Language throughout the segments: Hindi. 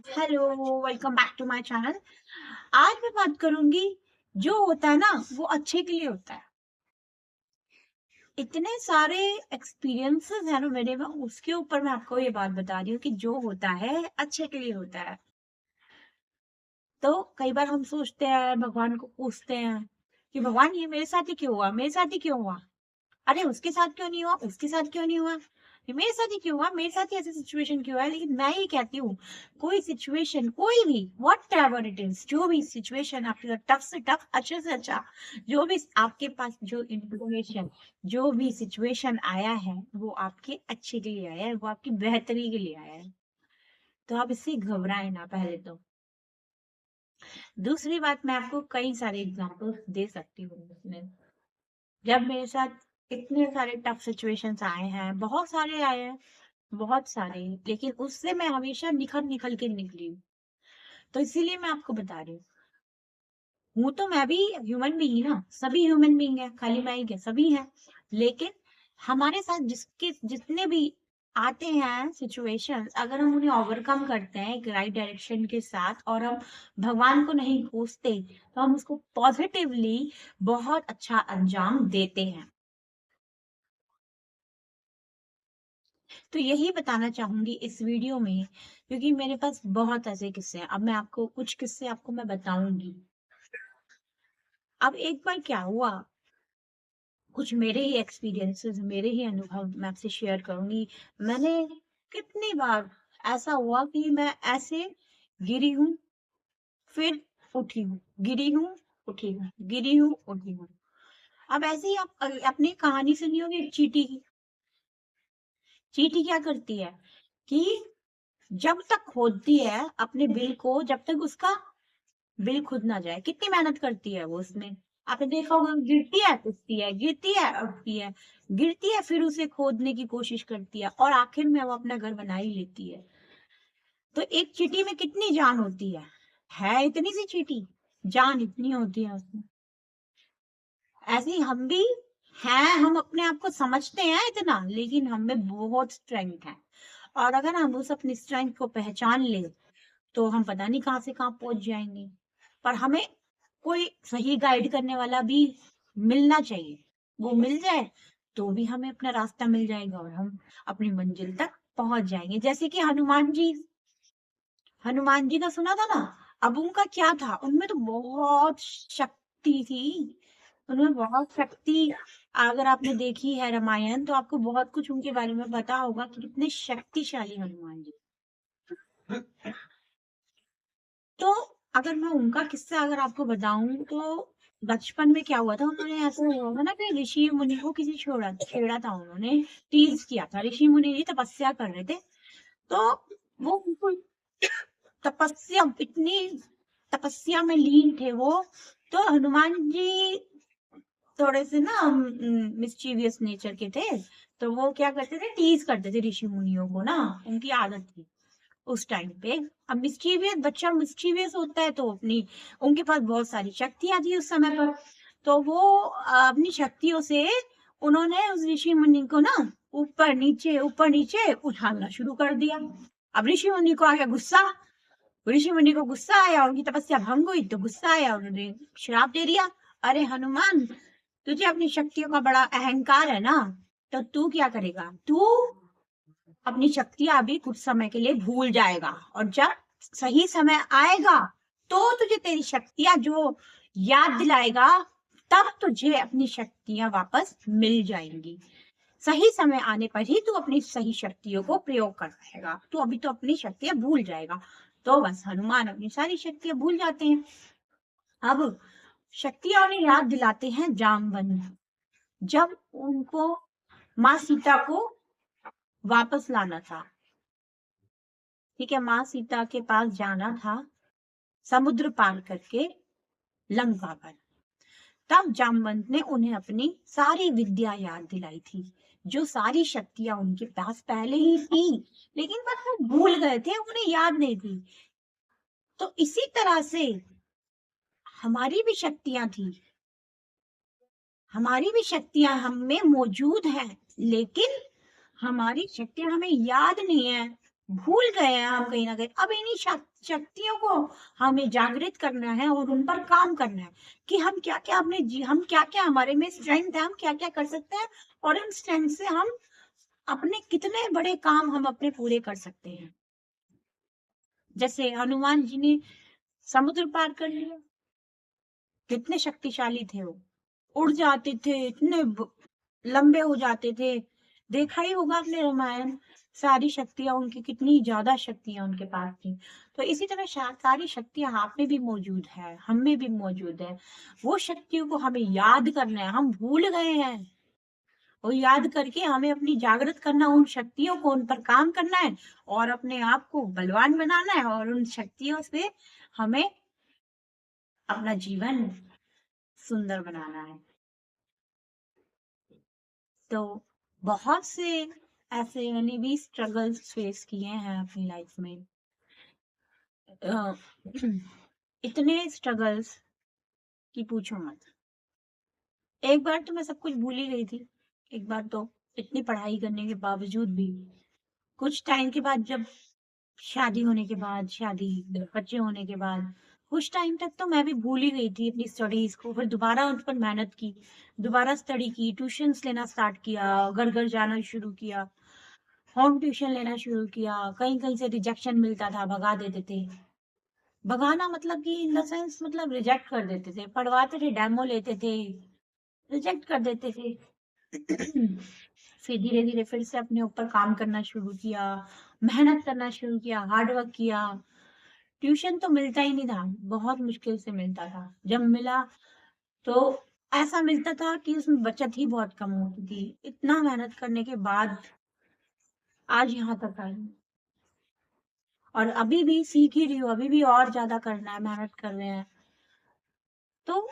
Hello, welcome back to my channel. आज मैं बात करूंगी, जो होता है ना वो अच्छे के लिए होता है। इतने सारे एक्सपीरियंसेस है ना मेरे में, उसके ऊपर मैं आपको ये बात बता रही हूँ कि जो होता है अच्छे के लिए होता है। तो कई बार हम सोचते हैं, भगवान को पूछते हैं कि भगवान ये मेरे साथ ही क्यों हुआ, मेरे साथ ही क्यों हुआ। अरे उसके साथ क्यों नहीं हुआ, उसके साथ क्यों नहीं हुआ, ये मेरे साथ ही क्यों हुआ, मेरे साथ ही ऐसी सिचुएशन क्यों है। लेकिन मैं ये कहती हूँ, कोई सिचुएशन, कोई भी, व्हाट एवर इट इज, जो भी सिचुएशन आपके साथ टफ से टफ, अच्छे से अच्छा, जो भी आपके पास जो इंफॉर्मेशन, जो भी सिचुएशन आया है, वो आपके अच्छे के लिए आया है, वो आपकी बेहतरी के लिए आया है। तो आप इससे घबराए ना पहले तो। दूसरी बात, मैं आपको कई सारे एग्जांपल्स दे सकती हूँ इसमें। जब मेरे साथ इतने सारे टफ सिचुएशंस आए हैं, बहुत सारे आए हैं, बहुत सारे, लेकिन उससे मैं हमेशा निखर निकल के निकली हूँ। तो इसीलिए मैं आपको बता रही हूँ तो मैं भी ह्यूमन बीइंग ना, सभी ह्यूमन बीइंग है, खाली मैं ही क्या, सभी हैं। लेकिन हमारे साथ जिसके जितने भी आते हैं सिचुएशंस, अगर हम उन्हें ओवरकम करते हैं एक राइट डायरेक्शन के साथ, और हम भगवान को नहीं कोसते, तो हम उसको पॉजिटिवली बहुत अच्छा अंजाम देते हैं। तो यही बताना चाहूंगी इस वीडियो में, क्योंकि मेरे पास बहुत ऐसे किस्से हैं। अब मैं आपको कुछ किस्से आपको मैं बताऊंगी। अब एक बार क्या हुआ, कुछ मेरे ही एक्सपीरियंसेस, मेरे ही अनुभव मैं आपसे शेयर करूंगी। मैंने कितनी बार ऐसा हुआ कि मैं ऐसे गिरी हूँ, फिर उठी हूँ, गिरी हूँ, उठी हूँ, गिरी हूँ, उठी हूँ। अब ऐसे ही आप अपनी कहानी सुनी होगी एक चींटी की। चींटी क्या करती है कि जब तक खोदती है अपने बिल को, जब तक उसका बिल खुद ना जाए, कितनी मेहनत करती है वो उसमें। आपने देखा होगा, गिरती है, उठती है, गिरती है, उठती है, गिरती है, फिर उसे खोदने की कोशिश करती है, और आखिर में वो अपना घर बना ही लेती है। तो एक चींटी में कितनी जान होती है इतनी सी चींटी, जान इतनी होती है उसमें। ऐसे ही हम भी हैं, हम अपने आप को समझते हैं इतना, लेकिन हम में बहुत स्ट्रेंथ है। और अगर हम उस अपनी स्ट्रेंथ को पहचान ले, तो हम पता नहीं कहाँ से कहाँ पहुंच जाएंगे। पर हमें कोई सही गाइड करने वाला भी मिलना चाहिए। वो मिल जाए तो भी हमें अपना रास्ता मिल जाएगा, और हम अपनी मंजिल तक पहुंच जाएंगे। जैसे कि हनुमान जी का सुना था ना। अब उनका क्या था, उनमें तो बहुत शक्ति थी, उनमें बहुत शक्ति। अगर आपने देखी है रामायण, तो आपको बहुत कुछ उनके बारे में पता होगा कि कितने शक्तिशाली हनुमान जी। तो अगर मैं उनका किस्सा अगर आपको बताऊं, तो बचपन में क्या हुआ था, उन्होंने ऐसा हुआ था ना कि ऋषि मुनि को किसी छेड़ा था, उन्होंने टीज किया था। ऋषि मुनि जी तपस्या कर रहे थे, तो वो उनको तपस्या, इतनी तपस्या में लीन थे वो। तो हनुमान जी थोड़े से ना मिस्चीवियस नेचर के थे। तो वो क्या करते थे, टीज करते थे ऋषि मुनियों को ना, उनकी आदत थी उस टाइम पे। अब मिस्चीवियस बच्चा मिस्चीवियस होता है, तो अपनी, उनके पास बहुत सारी शक्तियां थी उस समय पर। तो वो अपनी शक्तियों से उन्होंने उस ऋषि मुनि को ना ऊपर नीचे उठाना शुरू कर दिया। अब ऋषि मुनि को आ गया गुस्सा, ऋषि मुनि को गुस्सा आया, उनकी तपस्या भंग हुई, तो गुस्सा आया, उन्होंने श्राप दे दिया। अरे हनुमान, तुझे अपनी शक्तियों का बड़ा अहंकार है ना, तो तू क्या करेगा, तू अपनी शक्तियां अभी कुछ समय के लिए भूल जाएगा, और जब सही समय आएगा, तो तुझे तेरी शक्तियां जो याद दिलाएगा, तब तुझे अपनी शक्तियां वापस मिल जाएंगी। सही समय आने पर ही तू अपनी सही शक्तियों को प्रयोग कर पाएगा, तू अभी तो अपनी शक्तियां भूल जाएगा। तो बस हनुमान अपनी सारी शक्तियां भूल जाते हैं। अब शक्तियां उन्हें याद दिलाते हैं जामवंत, जब उनको माँ सीता को वापस लाना था। ठीक है, माँ सीता के पास जाना था, समुद्र पार करके लंका पर। तब जामवंत ने उन्हें अपनी सारी विद्या याद दिलाई थी, जो सारी शक्तियां उनके पास पहले ही थी, लेकिन बस वो भूल गए थे, उन्हें याद नहीं थी। तो इसी तरह से हमारी भी शक्तियां थी, हमारी भी शक्तियां हम में मौजूद है, लेकिन हमारी शक्तियां हमें याद नहीं है, भूल गए हैं हम कहीं ना कहीं। अब इन्हीं शक्तियों को हमें जागृत करना है और उन पर काम करना है कि हम क्या क्या हम क्या क्या हमारे में स्ट्रेंथ है, हम क्या क्या कर सकते हैं, और इन स्ट्रेंथ से हम अपने कितने बड़े काम हम अपने पूरे कर सकते हैं। जैसे हनुमान जी ने समुद्र पार कर लिया, कितने शक्तिशाली थे वो, उड़ जाते थे, इतने लंबे हो जाते थे। देखा ही होगा आपने रामायण, सारी शक्तियां उनकी, कितनी ज्यादा शक्तियां उनके पास थी। तो इसी तरह सारी शक्तियां आप में भी मौजूद है, हम में भी मौजूद है। वो शक्तियों को हमें याद करना है, हम भूल गए हैं। वो याद करके हमें अपनी जागृत करना, उन शक्तियों को, उन पर काम करना है और अपने आप को बलवान बनाना है, और उन शक्तियों से हमें अपना जीवन सुंदर बनाना है। तो बहुत से ऐसे मैंने भी स्ट्रगल्स फेस किए हैं अपनी लाइफ में। अ, इतने स्ट्रगल्स कि पूछो मत। एक बार तो मैं सब कुछ भूल ही गई थी। एक बार तो इतनी पढ़ाई करने के बावजूद भी, कुछ टाइम के बाद, जब शादी होने के बाद, शादी बच्चे होने के बाद, कुछ टाइम तक तो मैं भी भूल ही गई थी अपनी स्टडीज को। फिर दोबारा उन पर मेहनत की, दोबारा स्टडी की, ट्यूशंस लेना स्टार्ट किया, घर घर जाना शुरू किया, होम ट्यूशन लेना शुरू किया। कहीं कहीं से रिजेक्शन मिलता था, भगा देते थे। भगाना मतलब कि इन द सेंस, मतलब रिजेक्ट कर देते थे, पढ़वाते थे, डेमो लेते थे, रिजेक्ट कर देते थे। फिर धीरे धीरे फिर से अपने ऊपर काम करना शुरू किया, मेहनत करना शुरू किया, हार्ड वर्क किया। ट्यूशन तो मिलता ही नहीं था, बहुत मुश्किल से मिलता था। जब मिला तो ऐसा मिलता था कि उसमें बचत ही बहुत कम होती थी। इतना मेहनत करने के बाद आज यहाँ तक आई हूँ। और अभी भी सीख ही रही हूँ, अभी भी और ज्यादा करना है, मेहनत कर रहे हैं। तो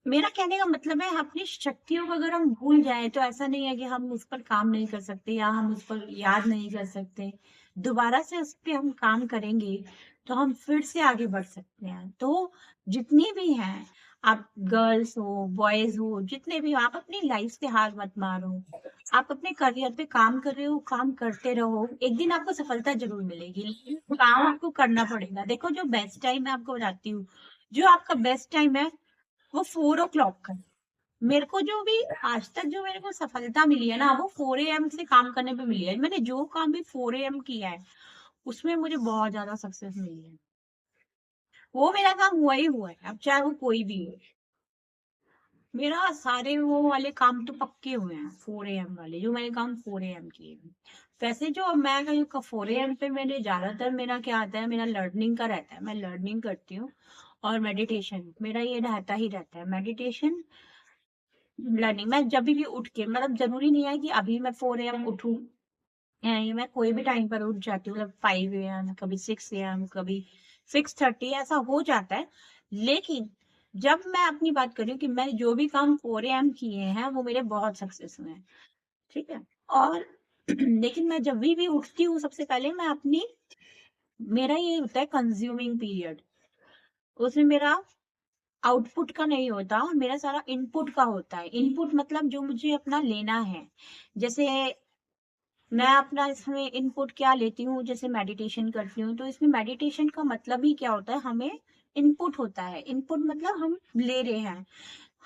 मेरा कहने का मतलब है, अपनी शक्तियों को अगर हम भूल जाए तो ऐसा नहीं है कि हम उस पर काम नहीं कर सकते या हम उस पर याद नहीं कर सकते। दोबारा से उस पर हम काम करेंगे तो हम फिर से आगे बढ़ सकते हैं। तो जितनी भी हैं, आप गर्ल्स हो, बॉयज हो, जितने भी हो, आप अपनी लाइफ से हार मत मारो। आप अपने करियर पे काम कर रहे हो, काम करते रहो, एक दिन आपको सफलता जरूर मिलेगी, लेकिन काम आपको करना पड़ेगा। देखो, जो बेस्ट टाइम मैं आपको बताती हूँ, जो आपका बेस्ट टाइम है वो 4 o'clock का। मेरे को जो भी आज तक जो मेरे को सफलता मिली है ना, वो 4 AM से काम करने पे मिली है। मैंने जो काम भी 4 AM किया है, उसमें मुझे बहुत ज्यादा सक्सेस मिली है। वो मेरा काम हुआ ही हुआ है, अब चाहे वो कोई भी हो। मेरा सारे वो वाले काम तो पक्के हुए हैं, 4 AM वाले, जो मैंने काम 4 AM किए हैं। वैसे जो मैं कहीं 4 AM पे मेरे ज्यादातर मेरा क्या आता है, मेरा लर्निंग का रहता है। मैं लर्निंग करती हूँ और मेडिटेशन, मेरा ये रहता ही रहता है, मेडिटेशन, लर्निंग। मैं जब भी उठ के, मतलब जरूरी नहीं है कि अभी मैं 4 AM उठूं, ये मैं कोई भी टाइम पर उठ जाती हूँ, मतलब 5 AM, कभी 6 AM, कभी 6:30, ऐसा हो जाता है। लेकिन जब मैं अपनी बात करूँ कि मैंने जो भी काम 4 AM किए हैं, वो मेरे बहुत सक्सेस हुए हैं। ठीक है। और लेकिन मैं जब भी उठती हूँ, सबसे पहले मैं अपनी, मेरा ये होता है कंज्यूमिंग पीरियड। उसमें मेरा आउटपुट का नहीं होता, मेरा सारा इनपुट का होता है। इनपुट मतलब जो मुझे अपना लेना है। जैसे मैं अपना इसमें इनपुट क्या लेती हूँ, जैसे मेडिटेशन करती हूँ, तो इसमें मेडिटेशन का मतलब ही क्या होता है, हमें इनपुट होता है। इनपुट मतलब हम ले रहे हैं,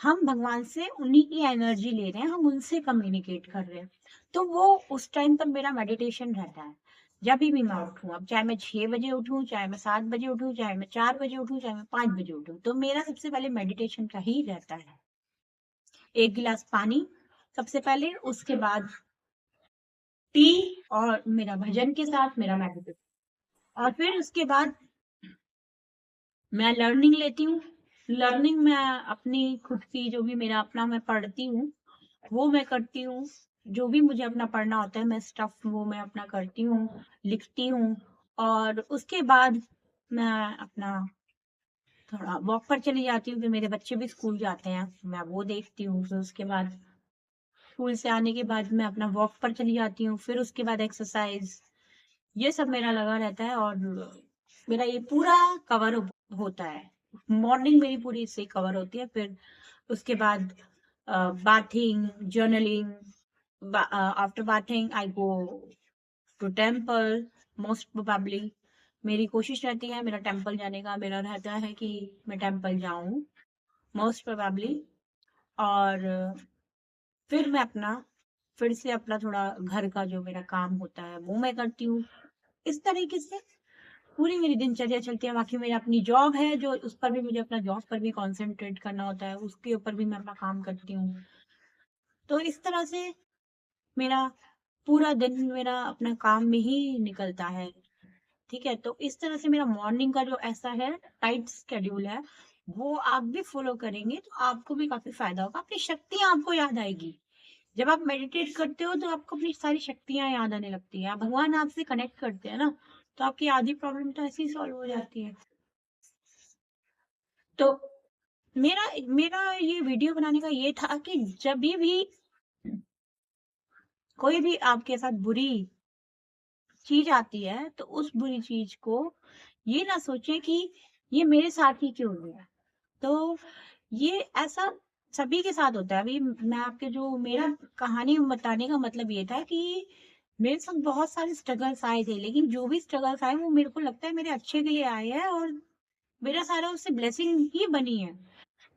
हम भगवान से उन्हीं की एनर्जी ले रहे हैं, हम उनसे कम्युनिकेट कर रहे हैं। तो वो उस टाइम पर मेरा मेडिटेशन रहता है। जब भी मैं उठूं, अब चाहे मैं 6 बजे उठूं, चाहे मैं 7 बजे उठूं, चाहे मैं 4 बजे उठूं, चाहे मैं 5 बजे उठूं, तो मेरा सबसे पहले मेडिटेशन का ही रहता है। एक गिलास पानी सबसे पहले, उसके बाद टी, और मेरा भजन के साथ मेरा मेडिटेशन, और फिर उसके बाद मैं लर्निंग लेती हूँ। लर्निंग में अपनी खुद की जो भी मेरा अपना मैं पढ़ती हूँ, वो मैं करती हूँ। जो भी मुझे अपना पढ़ना होता है, मैं स्टफ वो मैं अपना करती हूँ, लिखती हूँ। और उसके बाद मैं अपना थोड़ा वॉक पर चली जाती हूँ, फिर मेरे बच्चे भी स्कूल जाते हैं, मैं वो देखती हूँ। फिर उसके बाद स्कूल से आने के बाद मैं अपना वॉक पर चली जाती हूँ, फिर उसके बाद एक्सरसाइज, ये सब मेरा लगा रहता है। और मेरा ये पूरा कवर होता है। मॉर्निंग मेरी पूरी इससे कवर होती है। फिर उसके बाद bathing, journaling, after bathing I go to temple, most probably मेरी कोशिश रहती है मेरा टेम्पल जाने का, मेरा रहता है कि मैं टेम्पल जाऊं मोस्ट प्रोबेबली। और फिर मैं फिर से अपना थोड़ा घर का जो मेरा काम होता है वो मैं करती हूँ। इस तरीके से पूरी मेरी दिनचर्या चलती है। बाकी मेरी अपनी जॉब है जो उस पर भी मुझे अपना जॉब पर भी कंसंट्रेट करना होता है, उसके ऊपर भी मैं अपना काम करती हूँ। तो इस तरह से मेरा पूरा दिन मेरा अपना काम में ही निकलता है। ठीक है, तो इस तरह से मेरा मॉर्निंग का जो ऐसा है टाइट स्केड्यूल है, वो आप भी फॉलो करेंगे तो आपको भी काफी फायदा होगा। अपनी शक्तियां आपको याद आएगी। जब आप मेडिटेट करते हो तो आपको अपनी सारी शक्तियां याद आने लगती है, भगवान आपसे कनेक्ट करते हैं ना, तो आपकी आधी प्रॉब्लम तो ऐसे ही सॉल्व हो जाती है। तो मेरा मेरा ये वीडियो बनाने का ये था कि जब भी कोई भी आपके साथ बुरी चीज आती है तो उस बुरी चीज को ये ना सोचें कि ये मेरे साथ ही क्यों हुआ। तो ये ऐसा सभी के साथ होता है। अभी मैं आपके जो मेरा कहानी बताने का मतलब ये था कि मेरे साथ बहुत सारे स्ट्रगल्स आए थे, लेकिन जो भी स्ट्रगल्स आए वो मेरे को लगता है मेरे अच्छे के लिए आए हैं, और मेरा सारा उससे ब्लेसिंग ही बनी है।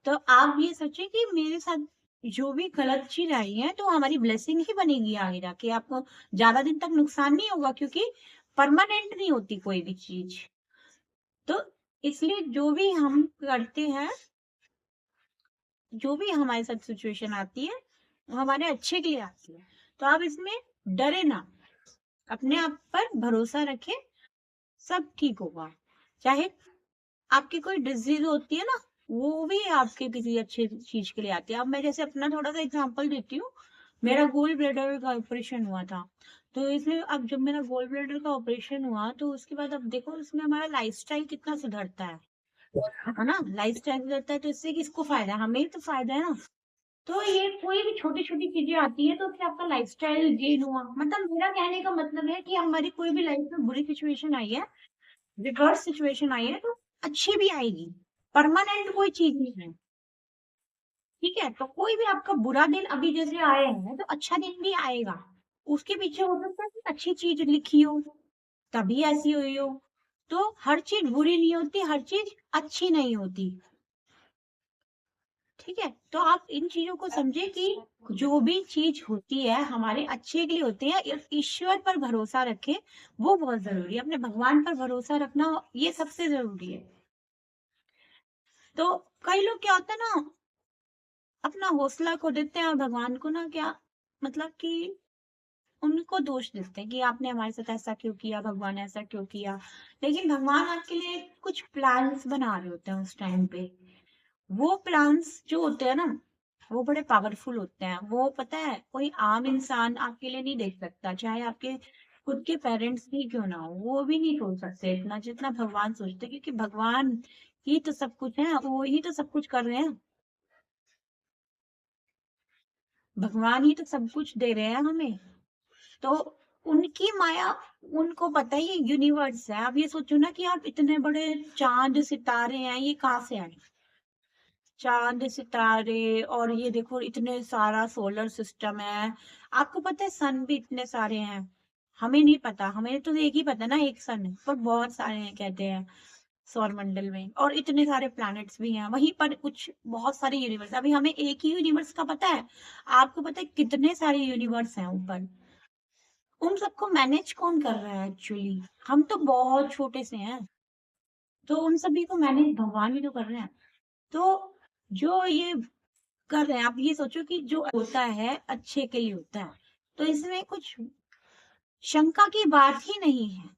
तो आप ये सोचिए कि मेरे साथ जो भी गलत चीज आई है तो हमारी ब्लेसिंग ही बनेगी आगे जाके। आपको ज्यादा दिन तक नुकसान नहीं होगा, क्योंकि परमानेंट नहीं होती कोई भी चीज। तो इसलिए जो भी हम करते हैं, जो भी हमारे साथ सिचुएशन आती है वो हमारे अच्छे के लिए आती है। तो आप इसमें डरे ना, अपने आप पर भरोसा रखें, सब ठीक होगा। चाहे आपकी कोई डिजीज होती है ना, वो भी आपके किसी अच्छे चीज के लिए आती है। अब मैं जैसे अपना थोड़ा सा एग्जांपल देती हूँ। मेरा गोल ब्लैडर का ऑपरेशन हुआ था, तो इसमें अब जब मेरा गोल ब्लैडर का ऑपरेशन हुआ तो उसके बाद अब देखो इसमें हमारा लाइफस्टाइल कितना सुधरता है ना। लाइफस्टाइल सुधरता है तो इससे किसको फायदा है, हमें ही तो फायदा है ना। तो ये कोई भी छोटी छोटी चीजें आती है तो उससे आपका लाइफस्टाइल गेन हुआ। मतलब मेरा कहने का मतलब है कि हमारी कोई भी लाइफ में बुरी सिचुएशन आई है, रिवर्स सिचुएशन आई है, तो अच्छी भी आएगी। परमानेंट कोई चीज नहीं है। ठीक है, तो कोई भी आपका बुरा दिन अभी जैसे आए हैं तो अच्छा दिन भी आएगा। उसके पीछे हो सकता है कि अच्छी चीज लिखी हो, तभी ऐसी हुई हो। तो हर चीज बुरी नहीं होती, हर चीज अच्छी नहीं होती। ठीक है, तो आप इन चीजों को समझे कि जो भी चीज होती है हमारे अच्छे के लिए होती है। ईश्वर पर भरोसा रखें, वो बहुत जरूरी है। अपने भगवान पर भरोसा रखना ये सबसे जरूरी है। तो कई लोग क्या होता है ना, अपना हौसला खो देते हैं और भगवान को ना क्या मतलब कि उनको दोष देते हैं कि आपने हमारे साथ ऐसा क्यों किया, भगवान ऐसा क्यों किया। लेकिन भगवान आपके लिए कुछ प्लान्स बना रहे होते हैं उस टाइम पे। वो प्लान्स जो होते हैं ना, वो बड़े पावरफुल होते हैं। वो पता है कोई आम इंसान आपके लिए नहीं देख सकता, चाहे आपके खुद के पेरेंट्स भी क्यों ना हो, वो भी नहीं सोच सकते इतना जितना भगवान सोचते, क्योंकि भगवान ही तो सब कुछ है, वो ही तो सब कुछ कर रहे हैं। भगवान ही तो सब कुछ दे रहे हैं हमें। तो उनकी माया, उनको पता ही यूनिवर्स है। आप ये सोचो ना कि आप इतने बड़े चांद सितारे हैं, ये कहाँ से आए। चांद सितारे, और ये देखो इतने सारा सोलर सिस्टम है। आपको पता है सन भी इतने सारे हैं। हमें नहीं पता, हमें तो एक ही पता ना, एक सन है, पर बहुत सारे हैं कहते हैं सौर मंडल में, और इतने सारे प्लैनेट्स भी हैं वहीं पर, कुछ बहुत सारे यूनिवर्स। अभी हमें एक ही यूनिवर्स का पता है, आपको पता है कितने सारे यूनिवर्स हैं ऊपर। उन सबको मैनेज कौन कर रहा है एक्चुअली, हम तो बहुत छोटे से हैं। तो उन सभी को मैनेज भगवान भी तो कर रहे हैं। तो जो ये कर रहे हैं, आप ये सोचो कि जो होता है अच्छे के लिए होता है, तो इसमें कुछ शंका की बात ही नहीं है।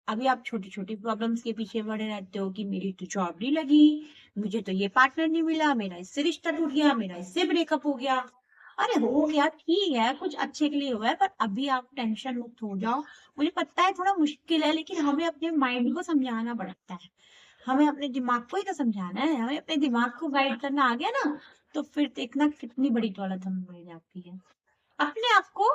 अभी आप छोटी छोटी प्रॉब्लम्स के पीछे पड़े रहते हो कि मेरी तो जॉब नहीं लगी, मुझे तो ये पार्टनर नहीं मिला, मेरा इससे रिश्ता टूट गया, मेरा इससे ब्रेकअप हो गया। अरे हो गया, ठीक है, कुछ अच्छे के लिए हुआ है, पर अभी आप टेंशन मुक्त हो जाओ। मुझे पता है थोड़ा मुश्किल है, लेकिन हमें अपने माइंड को समझाना पड़ता है। हमें अपने दिमाग को ही तो समझाना है, हमें अपने दिमाग को गाइड करना आ गया ना, तो फिर देखना कितनी बड़ी दौलत हमें मिल जाती है। अपने आप को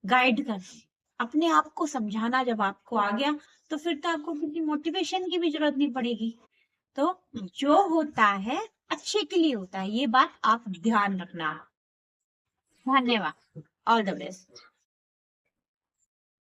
गाइड करना, अपने आप को समझाना जब आपको आ गया, तो फिर तो आपको किसी मोटिवेशन की भी जरूरत नहीं पड़ेगी। तो जो होता है अच्छे के लिए होता है, ये बात आप ध्यान रखना। धन्यवाद। All the best.